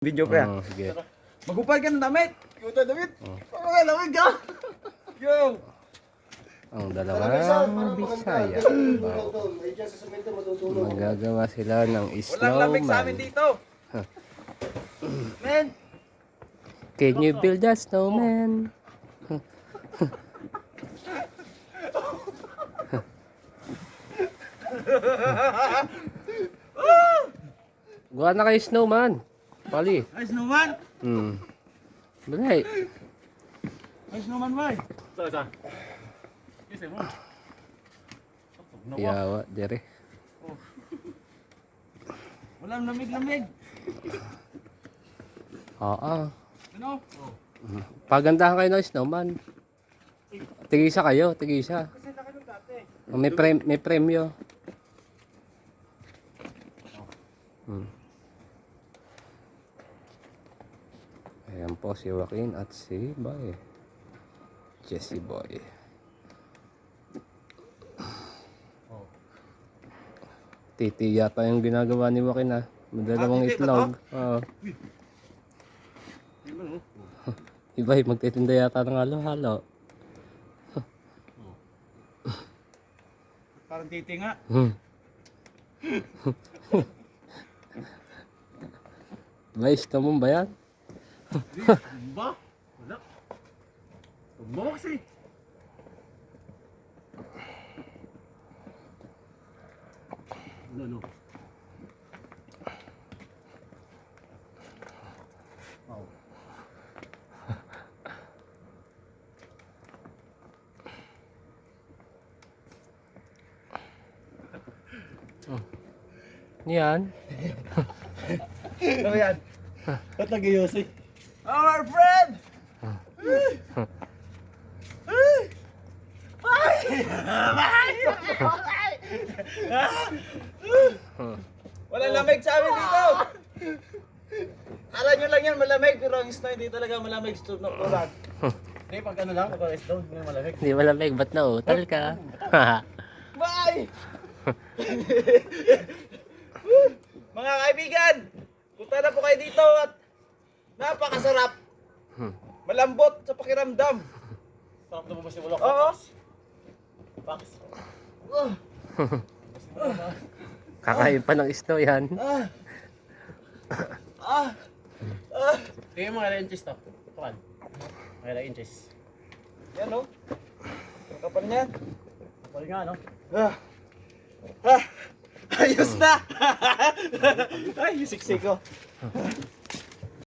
Video pa yan. Sige. Magupal ka ng damit. Ikutan damit. Mga lamig ka. Yo. Ang dalawang Bisaya. Magagawa sila ng Walang lamig sa amin snowman. dito. Men. Can you build a snowman? Gawa na kayo snowman. Pali. Ay, snowman. Balay. Ay, snowman, boy. Saan? Kisa mo. Yawa, dere. Walang lamig-lamig. Oo. Ano? Pagandahan kayo ng snowman. Tigisa kayo, tigisa. Kasi nakalong dati. May premyo. Ayan po si Joaquin at si Boy. Jesse Boy. Titi yata yung ginagawa ni Joaquin ha. Madalawang titi ba itlog. Oo. Iba magtitinda yata ng halo-halo. Parang titi nga. May snowman ba yan? Ba? Wala. Tumbo kasi. Ano? Oh. Yan. Ano yan? Ba't nag-iosay? Our friend! Walang lamig sa amin dito! Alam nyo lang yan, malamig, pero ang snow hindi talaga malamig sa tulad. Hindi, pag ano lang, pag snow, hindi malamig. Hindi malamig, ba't nautal ka? Bye! Mga kaibigan, punta na po kayo dito at napakasarap. Malambot sa pakiramdam. Sarap na ba si Walok? Oo. Pax. Kakain pa ng snow yan. Tingnan mo mga inches to. Tukan. Mga inches. Yan o. Ang kapal niyan. Kapal nga, no? Ayos na! Ay, yung siksik ko.